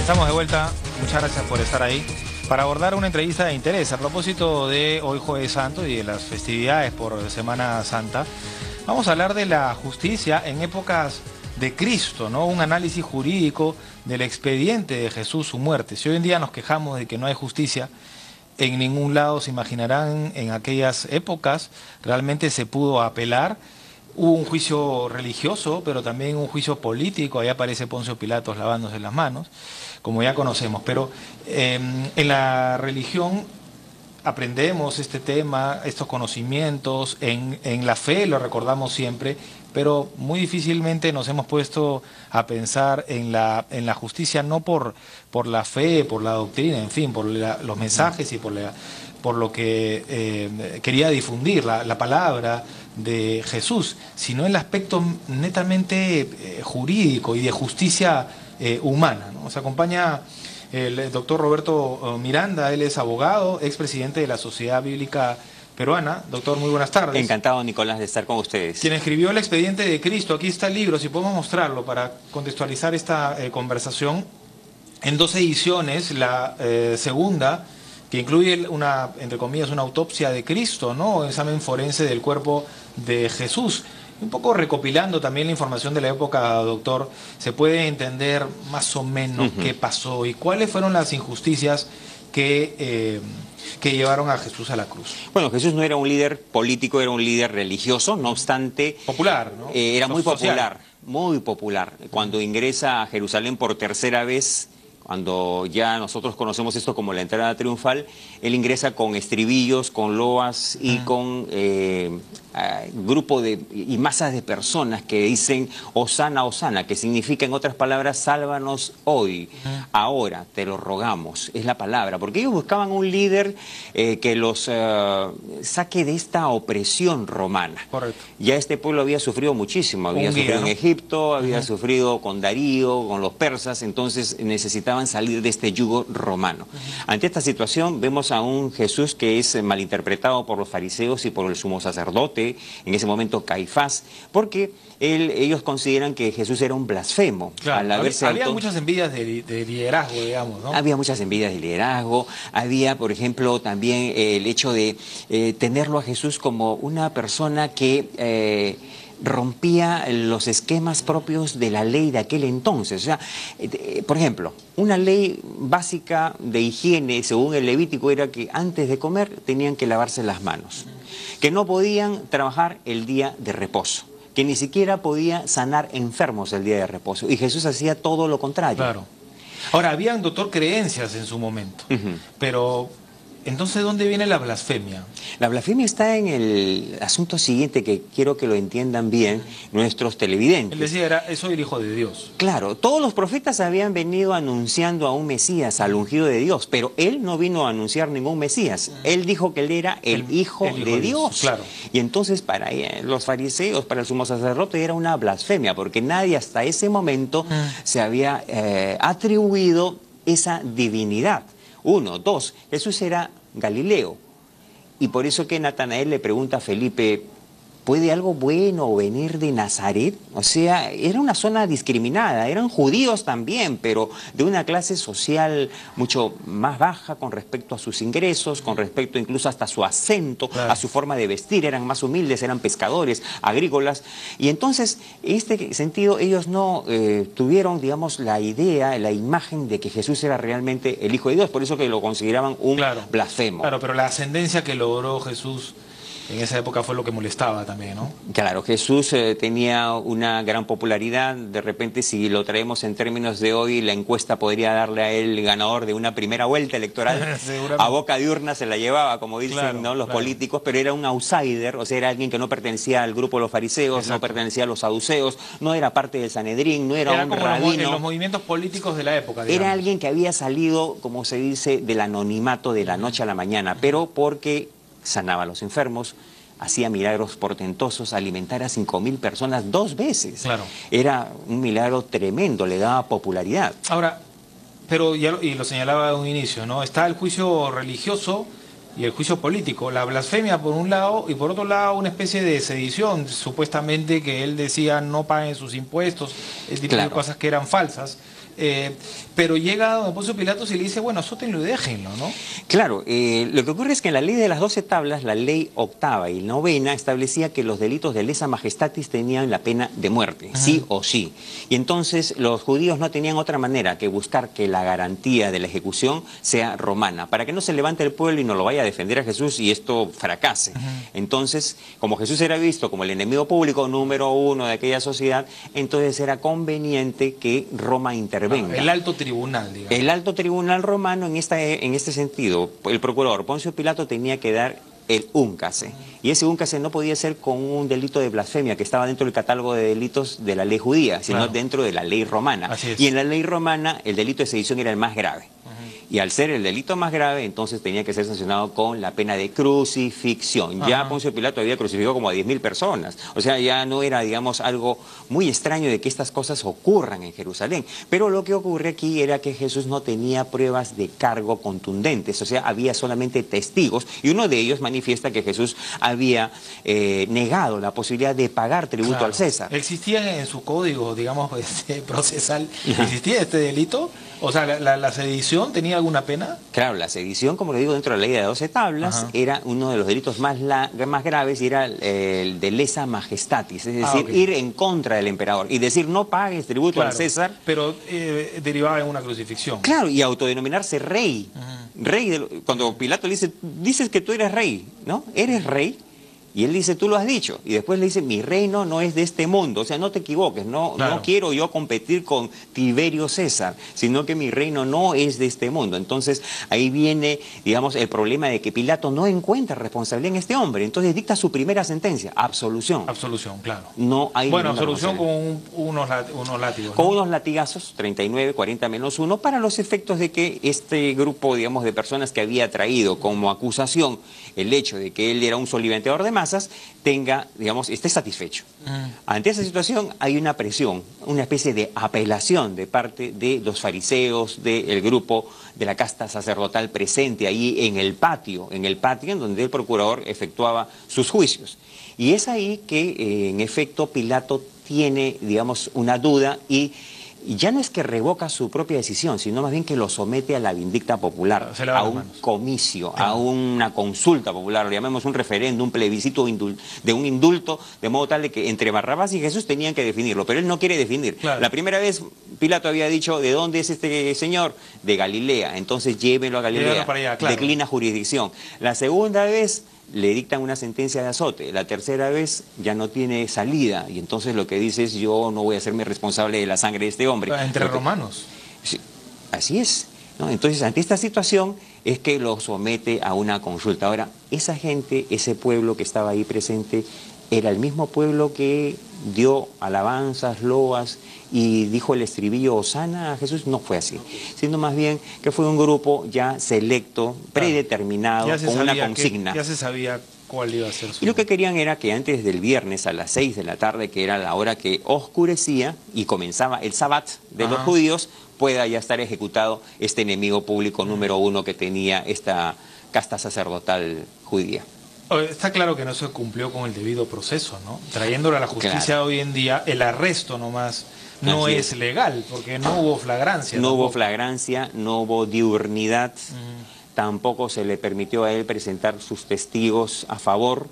Estamos de vuelta, muchas gracias por estar ahí, para abordar una entrevista de interés a propósito de hoy Jueves Santo y de las festividades por Semana Santa. Vamos a hablar de la justicia en épocas de Cristo, ¿no? Un análisis jurídico del expediente de Jesús, su muerte. Si hoy en día nos quejamos de que no hay justicia en ningún lado, se imaginarán en aquellas épocas realmente se pudo apelar. Hubo un juicio religioso, pero también un juicio político. Ahí aparece Poncio Pilatos lavándose las manos, como ya conocemos. Pero en la religión aprendemos este tema, estos conocimientos, en la fe lo recordamos siempre, pero muy difícilmente nos hemos puesto a pensar en la justicia, no por la fe, por la doctrina, en fin, por los mensajes y por lo que quería difundir la palabra de Jesús, sino en el aspecto netamente jurídico y de justicia humana, ¿no? Nos acompaña el doctor Roberto Miranda, él es abogado, expresidente de la Sociedad Bíblica Peruana. Doctor, muy buenas tardes. Encantado, Nicolás, de estar con ustedes. Quien escribió el expediente de Cristo, aquí está el libro, si podemos mostrarlo para contextualizar esta conversación, en 2 ediciones, la segunda, que incluye una, entre comillas, una autopsia de Cristo, ¿no? Un examen forense del cuerpo de Jesús. Un poco recopilando también la información de la época, doctor, se puede entender más o menos qué pasó y cuáles fueron las injusticias que llevaron a Jesús a la cruz. Bueno, Jesús no era un líder político, era un líder religioso, no obstante... Popular, ¿no? Era muy social. popular, muy popular. Cuando ingresa a Jerusalén por tercera vez, cuando ya nosotros conocemos esto como la entrada triunfal, él ingresa con estribillos, con loas y con grupo y masas de personas que dicen Hosana, Hosana, que significa en otras palabras, sálvanos hoy, ahora, te lo rogamos, es la palabra, porque ellos buscaban un líder que los saque de esta opresión romana. Correcto. Ya este pueblo había sufrido muchísimo, había sufrido en Egipto, había sufrido con Darío, con los persas, entonces necesitaban salir de este yugo romano. Ante esta situación vemos a un Jesús que es malinterpretado por los fariseos y por el sumo sacerdote, en ese momento Caifás, porque ellos consideran que Jesús era un blasfemo. Claro, había muchas envidias de liderazgo, digamos, ¿no? Había muchas envidias de liderazgo, había, por ejemplo, también el hecho de tenerlo a Jesús como una persona que... rompía los esquemas propios de la ley de aquel entonces. O sea, por ejemplo, una ley básica de higiene, según el Levítico, era que antes de comer tenían que lavarse las manos, que no podían trabajar el día de reposo, que ni siquiera podía sanar enfermos el día de reposo. Y Jesús hacía todo lo contrario. Claro. Ahora, habían, doctor, creencias en su momento, pero... Entonces, ¿dónde viene la blasfemia? La blasfemia está en el asunto siguiente que quiero que lo entiendan bien nuestros televidentes. Él decía, soy el Hijo de Dios. Claro, todos los profetas habían venido anunciando a un Mesías, al ungido de Dios, pero él no vino a anunciar ningún Mesías. Él dijo que él era el Hijo de Dios. Claro. Y entonces para los fariseos, para el sumo sacerdote, era una blasfemia, porque nadie hasta ese momento se había atribuido esa divinidad. 1, 2, Jesús era Galileo, y por eso que Natanael le pregunta a Felipe, ¿puede algo bueno venir de Nazaret? O sea, era una zona discriminada, eran judíos también, pero de una clase social mucho más baja con respecto a sus ingresos, con respecto incluso hasta a su acento, a su forma de vestir, eran más humildes, eran pescadores, agrícolas, y entonces, en este sentido, ellos no tuvieron, digamos, la idea, la imagen de que Jesús era realmente el Hijo de Dios, por eso que lo consideraban un blasfemo. Claro, pero la ascendencia que logró Jesús en esa época fue lo que molestaba también, ¿no? Claro, Jesús tenía una gran popularidad. De repente, si lo traemos en términos de hoy, la encuesta podría darle a él ganador de una primera vuelta electoral. A boca de urna se la llevaba, como dicen, ¿no? Los políticos, pero era un outsider, o sea, era alguien que no pertenecía al grupo de los fariseos, no pertenecía a los saduceos, no era parte del Sanedrín, no era un rabino. En los movimientos políticos de la época, digamos. Era alguien que había salido, como se dice, del anonimato de la noche a la mañana, pero porque sanaba a los enfermos, hacía milagros portentosos, alimentar a 5.000 personas 2 veces. Claro. Era un milagro tremendo, le daba popularidad. Ahora, pero ya lo señalaba de un inicio, ¿no? Está el juicio religioso y el juicio político. La blasfemia por un lado y por otro lado una especie de sedición, supuestamente que él decía no paguen sus impuestos, ese tipo de cosas que eran falsas. Pero llega don Poncio Pilatos y le dice, bueno, azótenlo y déjenlo, ¿no? Claro, lo que ocurre es que en la ley de las 12 tablas, la ley octava y novena establecía que los delitos de lesa majestatis tenían la pena de muerte, sí o sí. Y entonces los judíos no tenían otra manera que buscar que la garantía de la ejecución sea romana, para que no se levante el pueblo y no lo vaya a defender a Jesús y esto fracase. Entonces, como Jesús era visto como el enemigo público número uno de aquella sociedad, entonces era conveniente que Roma intervenga. El alto tribunal, digamos. El alto tribunal romano, en este sentido, el procurador Poncio Pilato tenía que dar el úncase. Y ese úncase no podía ser con un delito de blasfemia que estaba dentro del catálogo de delitos de la ley judía, sino dentro de la ley romana. Y en la ley romana el delito de sedición era el más grave. Y al ser el delito más grave, entonces tenía que ser sancionado con la pena de crucifixión. Ya Poncio Pilato había crucificado como a 10.000 personas. O sea, ya no era, digamos, algo muy extraño de que estas cosas ocurran en Jerusalén. Pero lo que ocurre aquí era que Jesús no tenía pruebas de cargo contundentes. O sea, había solamente testigos. Y uno de ellos manifiesta que Jesús había negado la posibilidad de pagar tributo al César. ¿Existía en su código, digamos, procesal, existía este delito? O sea, ¿la sedición tenía alguna pena? Claro, la sedición, como le digo, dentro de la ley de 12 tablas, era uno de los delitos más graves y era el de lesa majestatis, es decir, ir en contra del emperador y decir no pagues tributo al César. Pero derivaba en una crucifixión. Claro, y autodenominarse rey. Cuando Pilato le dice, dices que tú eres rey, ¿no? ¿Eres rey? Y él dice, tú lo has dicho. Y después le dice, mi reino no es de este mundo. O sea, no te equivoques, no quiero yo competir con Tiberio César, sino que mi reino no es de este mundo. Entonces, ahí viene, digamos, el problema de que Pilato no encuentra responsabilidad en este hombre. Entonces dicta su primera sentencia, absolución. Absolución, claro. No hay absolución con unos látigos. Con unos latigazos, 39, 40 menos 1, para los efectos de que este grupo, digamos, de personas que había traído como acusación el hecho de que él era un soliventeador de masas, esté satisfecho. Ante esa situación hay una presión, una especie de apelación de parte de los fariseos, del grupo de la casta sacerdotal presente ahí en el patio en donde el procurador efectuaba sus juicios. Y es ahí que, en efecto, Pilato tiene, digamos, una duda y ya no es que revoca su propia decisión, sino más bien que lo somete a la vindicta popular, a un comicio, a una consulta popular, lo llamemos un referéndum, un plebiscito de un indulto, de modo tal de que entre Barrabás y Jesús tenían que definirlo, pero él no quiere definir. La primera vez Pilato había dicho, ¿de dónde es este señor? De Galilea, entonces llévenlo a Galilea, declina jurisdicción. La segunda vez le dictan una sentencia de azote, la tercera vez ya no tiene salida y entonces lo que dice es yo no voy a hacerme responsable de la sangre de este hombre. Entre romanos. Sí, así es, ¿no? Entonces ante esta situación es que lo somete a una consulta. Ahora, esa gente, ese pueblo que estaba ahí presente, era el mismo pueblo que dio alabanzas, loas y dijo el estribillo Hosana a Jesús. No fue así, sino más bien que fue un grupo ya selecto, predeterminado, con una consigna. Ya se sabía cuál iba a ser su... Y lo que querían era que antes del viernes a las 6 de la tarde, que era la hora que oscurecía y comenzaba el Sabbat de los judíos, pueda ya estar ejecutado este enemigo público número uno que tenía esta casta sacerdotal judía. Está claro que no se cumplió con el debido proceso, ¿no? Trayéndolo a la justicia hoy en día, el arresto nomás no es legal, porque no hubo flagrancia. No hubo flagrancia, no hubo diurnidad, tampoco se le permitió a él presentar sus testigos a favor.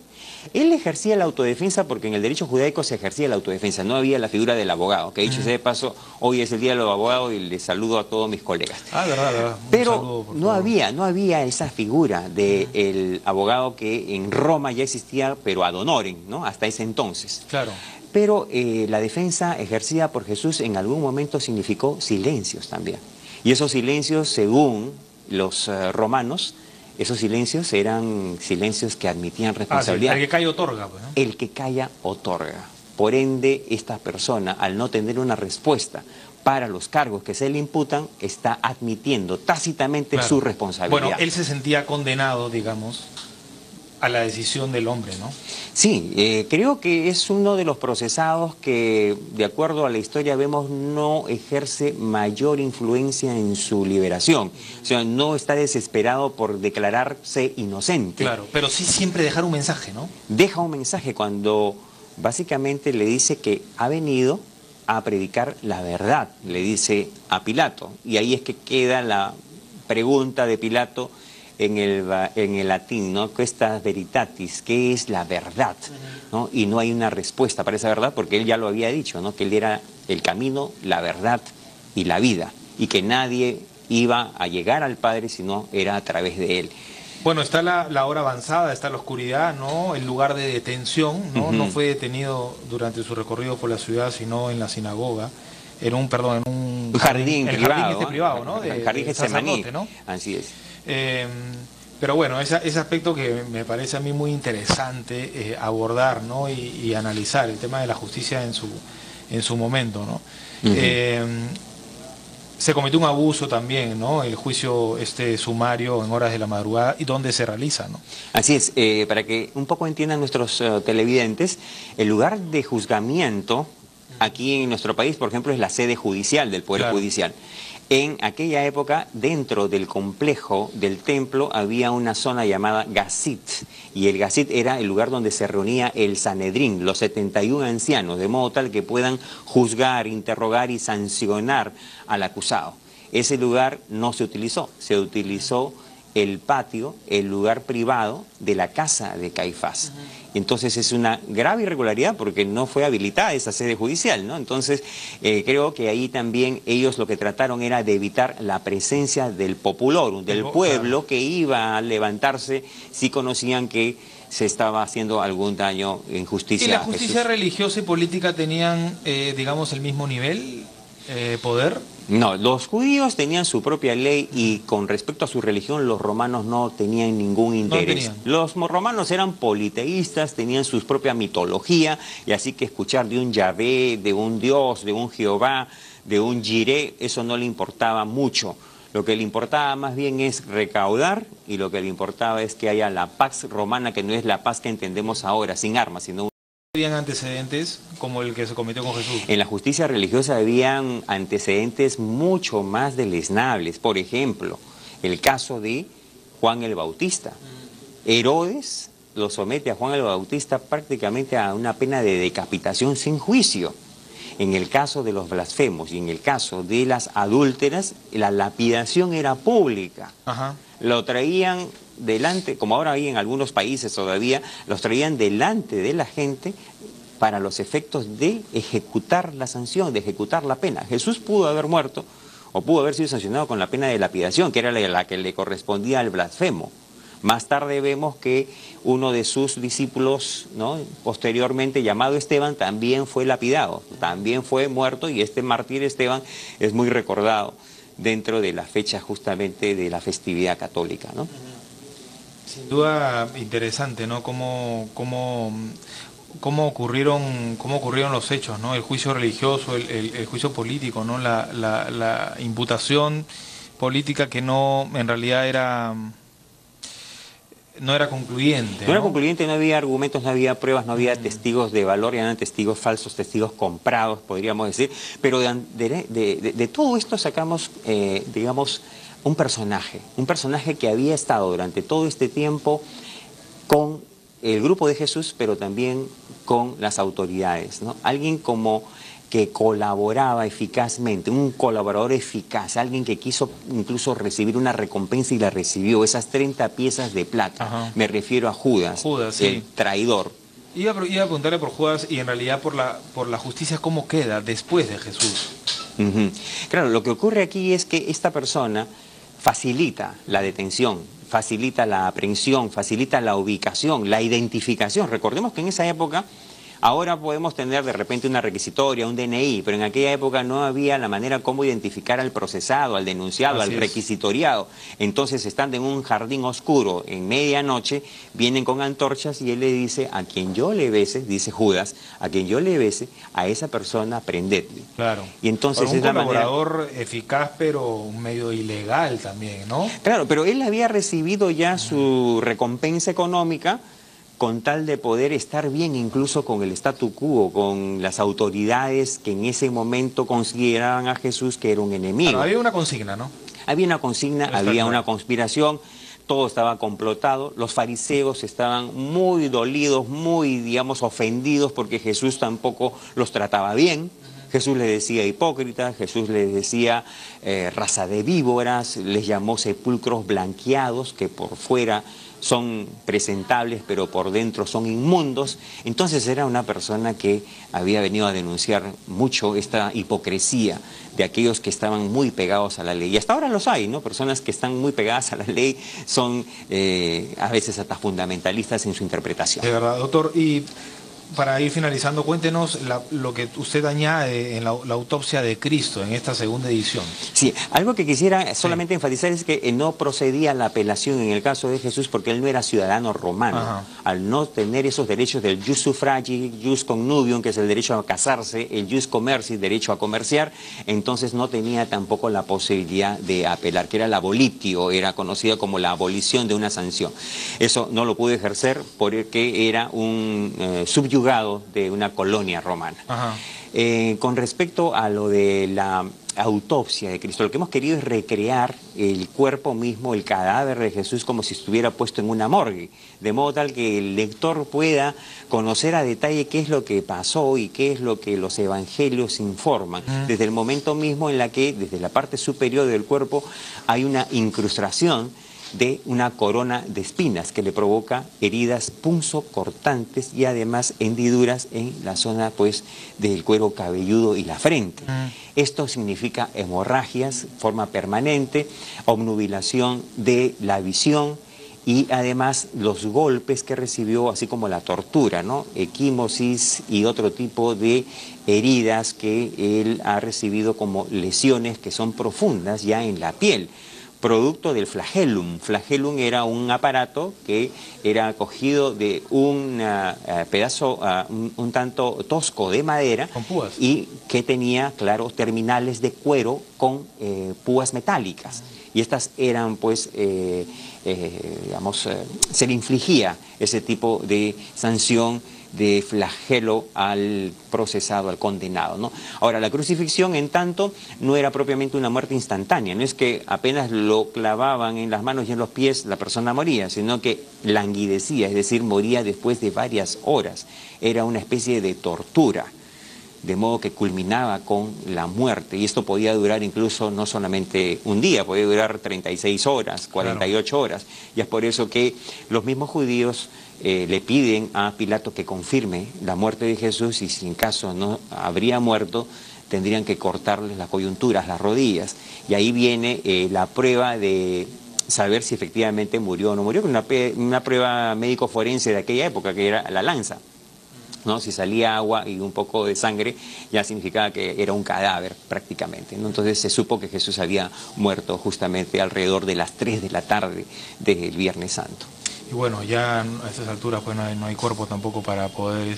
Él ejercía la autodefensa porque en el derecho judaico se ejercía la autodefensa, no había la figura del abogado, que dicho sea de paso, hoy es el día de los abogados y les saludo a todos mis colegas. Verdad. Pero no había esa figura del abogado que en Roma ya existía, pero ad honorem, ¿no? Hasta ese entonces. Claro. Pero la defensa ejercida por Jesús en algún momento significó silencios también. Y esos silencios, según los romanos, esos silencios eran silencios que admitían responsabilidad. El que calla otorga, pues, ¿no? El que calla otorga. Por ende, esta persona, al no tener una respuesta para los cargos que se le imputan, está admitiendo tácitamente su responsabilidad. Bueno, él se sentía condenado, digamos, a la decisión del hombre, ¿no? Sí, creo que es uno de los procesados que, de acuerdo a la historia, vemos no ejerce mayor influencia en su liberación. O sea, no está desesperado por declararse inocente. Claro, pero sí siempre dejar un mensaje, ¿no? Deja un mensaje cuando básicamente le dice que ha venido a predicar la verdad, le dice a Pilato. Y ahí es que queda la pregunta de Pilato en el latín, ¿no? Questa veritatis, ¿qué es la verdad? ¿No? Y no hay una respuesta para esa verdad porque él ya lo había dicho, ¿no? Que él era el camino, la verdad y la vida, y que nadie iba a llegar al Padre sino era a través de él. Bueno, está la hora avanzada, está la oscuridad, ¿no? El lugar de detención, ¿no? No fue detenido durante su recorrido por la ciudad, sino en la sinagoga. En un jardín privado, privado, ¿no? El jardín Getsemaní, ¿no? Así es. Pero bueno, ese aspecto que me parece a mí muy interesante abordar, ¿no? Y analizar el tema de la justicia en su momento, ¿no? Se cometió un abuso también, ¿no? El juicio sumario en horas de la madrugada y dónde se realiza, ¿no? Así es, para que un poco entiendan nuestros televidentes, el lugar de juzgamiento aquí en nuestro país, por ejemplo, es la sede judicial del Poder Judicial. En aquella época, dentro del complejo del templo, había una zona llamada Gazit, y el Gazit era el lugar donde se reunía el Sanedrín, los 71 ancianos, de modo tal que puedan juzgar, interrogar y sancionar al acusado. Ese lugar no se utilizó el patio, el lugar privado de la casa de Caifás. Entonces es una grave irregularidad porque no fue habilitada esa sede judicial, ¿no? Entonces creo que ahí también ellos lo que trataron era de evitar la presencia del populorum, del pueblo que iba a levantarse si conocían que se estaba haciendo algún daño en justicia. ¿Y la justicia religiosa y política tenían, digamos, el mismo nivel, poder? No, los judíos tenían su propia ley y con respecto a su religión los romanos no tenían ningún interés. Los romanos eran politeístas, tenían su propia mitología y así que escuchar de un Yahvé, de un Dios, de un Jehová, de un Jiré, eso no le importaba mucho. Lo que le importaba más bien es recaudar y lo que le importaba es que haya la pax romana, que no es la paz que entendemos ahora, sin armas, sino... ¿Habían antecedentes como el que se cometió con Jesús? En la justicia religiosa habían antecedentes mucho más deleznables. Por ejemplo, el caso de Juan el Bautista. Herodes lo somete a Juan el Bautista prácticamente a una pena de decapitación sin juicio. En el caso de los blasfemos y en el caso de las adúlteras, la lapidación era pública. Lo traían delante, como ahora hay en algunos países todavía, los traían delante de la gente para los efectos de ejecutar la sanción, de ejecutar la pena. Jesús pudo haber muerto o pudo haber sido sancionado con la pena de lapidación, que era la que le correspondía al blasfemo. Más tarde vemos que uno de sus discípulos, ¿no?, posteriormente llamado Esteban, también fue lapidado, también fue muerto, y este mártir Esteban es muy recordado dentro de la fecha justamente de la festividad católica, ¿no? Sin duda interesante, ¿no? Cómo ocurrieron los hechos, ¿no? El juicio religioso, el juicio político, ¿no? La imputación política que no, en realidad no era concluyente. No era concluyente, no había argumentos, no había pruebas, no había testigos de valor, eran testigos falsos, testigos comprados, podríamos decir. Pero de todo esto sacamos, digamos, un personaje que había estado durante todo este tiempo con el grupo de Jesús, pero también con las autoridades, ¿no? Alguien como que colaboraba eficazmente, un colaborador eficaz, alguien que quiso incluso recibir una recompensa y la recibió, esas 30 piezas de plata. Me refiero a Judas, el traidor. Iba a preguntarle por Judas y en realidad por la justicia, ¿cómo queda después de Jesús? Claro, lo que ocurre aquí es que esta persona facilita la detención, facilita la aprehensión, facilita la ubicación, la identificación. Recordemos que en esa época, ahora podemos tener de repente una requisitoria, un DNI, pero en aquella época no había la manera como identificar al procesado, al denunciado, al requisitoriado. Entonces, estando en un jardín oscuro en medianoche, vienen con antorchas y él le dice: a quien yo le bese, dice Judas, a quien yo le bese, a esa persona prendedle. Claro. Y entonces un colaborador eficaz, pero medio ilegal también, ¿no? Claro, pero él había recibido ya su recompensa económica con tal de poder estar bien incluso con el statu quo, con las autoridades que en ese momento consideraban a Jesús que era un enemigo. Claro, había una consigna, ¿no? Había una consigna, había una conspiración, todo estaba complotado, los fariseos estaban muy dolidos, muy, digamos, ofendidos porque Jesús tampoco los trataba bien. Jesús les decía hipócritas, Jesús les decía raza de víboras, les llamó sepulcros blanqueados, que por fuera son presentables, pero por dentro son inmundos. Entonces era una persona que había venido a denunciar mucho esta hipocresía de aquellos que estaban muy pegados a la ley. Y hasta ahora los hay, ¿no? Personas que están muy pegadas a la ley son a veces hasta fundamentalistas en su interpretación. De verdad, doctor. Y para ir finalizando, cuéntenos lo que usted añade en la autopsia de Cristo en esta segunda edición. Sí, algo que quisiera solamente enfatizar es que no procedía la apelación en el caso de Jesús porque él no era ciudadano romano. Ajá. Al no tener esos derechos del jus suffragi, jus connubium, que es el derecho a casarse, el jus commerci, derecho a comerciar, entonces no tenía tampoco la posibilidad de apelar, que era la abolitio, era conocida como la abolición de una sanción. Eso no lo pudo ejercer porque era un subyugado de una colonia romana. Con respecto a lo de la autopsia de Cristo, lo que hemos querido es recrear el cuerpo mismo, el cadáver de Jesús, como si estuviera puesto en una morgue, de modo tal que el lector pueda conocer a detalle qué es lo que pasó y qué es lo que los evangelios informan, desde el momento mismo en la que, desde la parte superior del cuerpo, hay una incrustación de una corona de espinas que le provoca heridas punzocortantes y además hendiduras en la zona pues del cuero cabelludo y la frente. Esto significa hemorragias, forma permanente, obnubilación de la visión y además los golpes que recibió, así como la tortura, ¿no? Equimosis y otro tipo de heridas que él ha recibido como lesiones que son profundas ya en la piel, producto del flagellum. Flagellum era un aparato que era cogido de un pedazo un tanto tosco de madera, con púas, y que tenía, claro, terminales de cuero con púas metálicas. Y estas eran, pues, digamos, se le infligía ese tipo de sanción de flagelo al procesado, al condenado, ¿no? Ahora, la crucifixión, en tanto, no era propiamente una muerte instantánea, no es que apenas lo clavaban en las manos y en los pies la persona moría, sino que languidecía, es decir, moría después de varias horas. Era una especie de tortura, de modo que culminaba con la muerte, y esto podía durar incluso no solamente un día, podía durar 36 horas, 48 horas, y es por eso que los mismos judíos le piden a Pilato que confirme la muerte de Jesús, y si en caso no habría muerto, tendrían que cortarles las coyunturas, las rodillas, y ahí viene la prueba de saber si efectivamente murió o no murió, con una prueba médico-forense de aquella época, que era la lanza, ¿no? Si salía agua y un poco de sangre, ya significaba que era un cadáver prácticamente, ¿no? Entonces se supo que Jesús había muerto justamente alrededor de las 3 de la tarde del Viernes Santo. Y bueno, ya a estas alturas pues no hay cuerpo tampoco para poder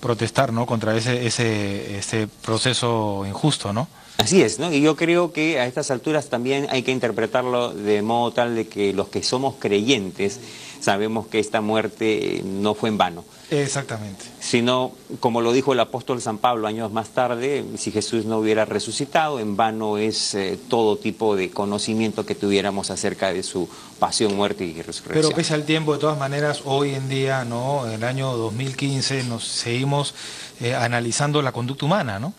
protestar, ¿no?, contra ese proceso injusto, ¿no? Así es, ¿no? Y yo creo que a estas alturas también hay que interpretarlo de modo tal de que los que somos creyentes sabemos que esta muerte no fue en vano. Exactamente. Sino, como lo dijo el apóstol San Pablo años más tarde, si Jesús no hubiera resucitado, en vano es todo tipo de conocimiento que tuviéramos acerca de su pasión, muerte y resurrección. Pero pese al tiempo, de todas maneras, hoy en día, ¿no?, en el año 2015, nos seguimos analizando la conducta humana, ¿no?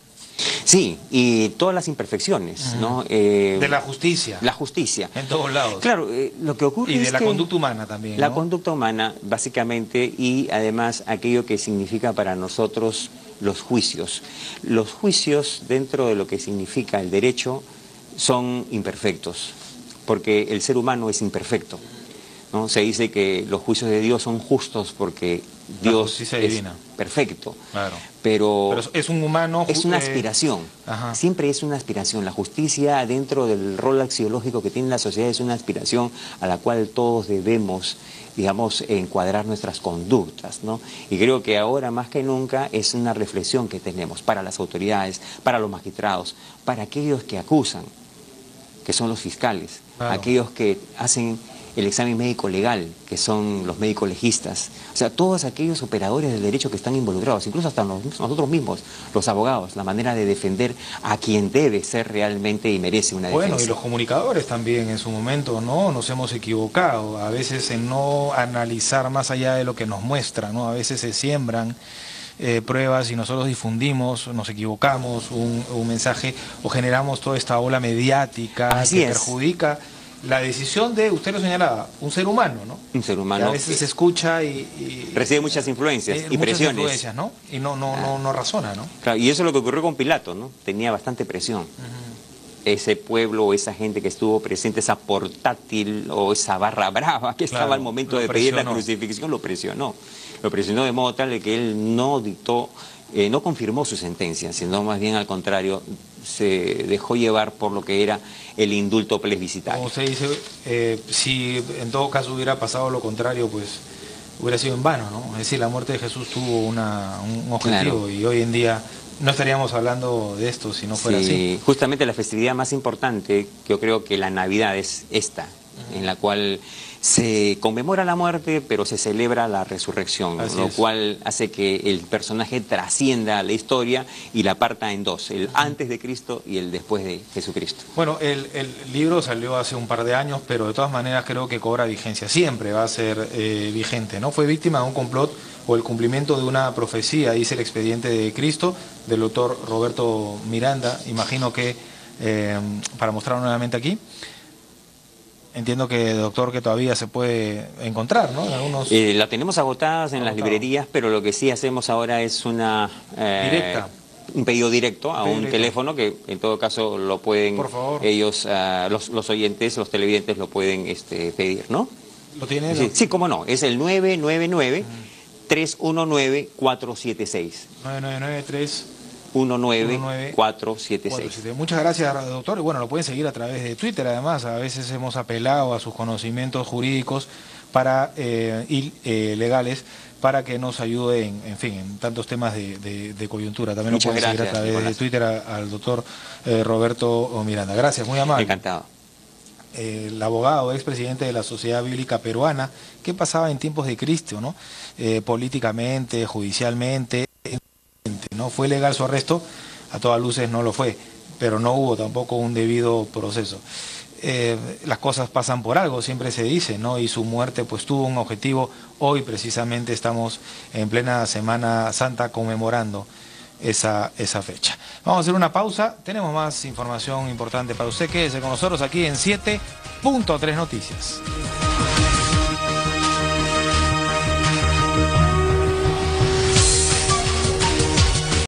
Sí, y todas las imperfecciones, ¿no? De la justicia. La justicia. En todos lados. Claro, lo que ocurre es que... Y de la conducta humana también, La ¿no? conducta humana, básicamente, y además aquello que significa para nosotros los juicios. Los juicios, dentro de lo que significa el derecho, son imperfectos, porque el ser humano es imperfecto, ¿no? Se dice que los juicios de Dios son justos porque Dios es divina, perfecto. Claro. Pero es un humano... Es una aspiración. Siempre es una aspiración. La justicia, dentro del rol axiológico que tiene la sociedad, es una aspiración a la cual todos debemos, digamos, encuadrar nuestras conductas, ¿no? Y creo que ahora más que nunca es una reflexión que tenemos para las autoridades, para los magistrados, para aquellos que acusan, que son los fiscales, aquellos que hacen el examen médico legal, que son los médicos legistas, o sea, todos aquellos operadores del derecho que están involucrados, incluso hasta nosotros mismos, los abogados, la manera de defender a quien debe ser realmente y merece una defensa. Bueno, y los comunicadores también en su momento, ¿no? Nos hemos equivocado, a veces en no analizar más allá de lo que nos muestran, ¿no? A veces se siembran pruebas y nosotros difundimos, nos equivocamos, un mensaje o generamos toda esta ola mediática que perjudica la decisión de, usted lo señalaba, un ser humano, ¿no? Un ser humano. Que a veces se escucha y recibe muchas influencias y presiones. Influencias, ¿no? Y no razona, ¿no? Claro, y eso es lo que ocurrió con Pilato, ¿no? Tenía bastante presión. Ese pueblo o esa gente que estuvo presente, esa portátil o esa barra brava que estaba al momento de pedir la crucifixión, lo presionó. Lo presionó de modo tal de que él no dictó, no confirmó su sentencia, sino más bien al contrario, se dejó llevar por lo que era el indulto plebiscitario. Como usted dice, si en todo caso hubiera pasado lo contrario, pues hubiera sido en vano, ¿no? Es decir, la muerte de Jesús tuvo un objetivo, y hoy en día no estaríamos hablando de esto si no fuera así. Justamente la festividad más importante, yo creo que la Navidad es esta, en la cual se conmemora la muerte, pero se celebra la resurrección, lo cual hace que el personaje trascienda la historia y la parta en dos, el antes de Cristo y el después de Jesucristo. Bueno, el libro salió hace un par de años, pero de todas maneras creo que cobra vigencia, siempre va a ser vigente, ¿no? Fue víctima de un complot o el cumplimiento de una profecía, dice el expediente de Cristo, del doctor Roberto Miranda, imagino que, para mostrarlo nuevamente aquí. Entiendo que, doctor, que todavía se puede encontrar, ¿no? Algunos... la tenemos agotadas en las librerías, pero lo que sí hacemos ahora es una... directa. Un pedido directo a un teléfono que en todo caso lo pueden... Por favor. Ellos, los oyentes, los televidentes lo pueden pedir, ¿no? ¿Lo tiene? Sí, cómo no. Es el 999-319-476. 999-3... 19476. Muchas gracias, doctor. Y bueno, lo pueden seguir a través de Twitter, además. A veces hemos apelado a sus conocimientos jurídicos y legales para que nos ayuden, en fin, en tantos temas de coyuntura. También lo pueden seguir a través de Twitter al doctor Roberto Miranda. Gracias, muy amable. Encantado. El abogado, expresidente de la Sociedad Bíblica Peruana, ¿qué pasaba en tiempos de Cristo, ¿no? Políticamente, judicialmente, ¿no? ¿Fue legal su arresto? A todas luces no lo fue, pero no hubo tampoco un debido proceso. Las cosas pasan por algo, siempre se dice, ¿no? Y su muerte pues tuvo un objetivo. Hoy precisamente estamos en plena Semana Santa conmemorando esa fecha. Vamos a hacer una pausa, tenemos más información importante para usted. Quédese con nosotros aquí en 7.3 Noticias.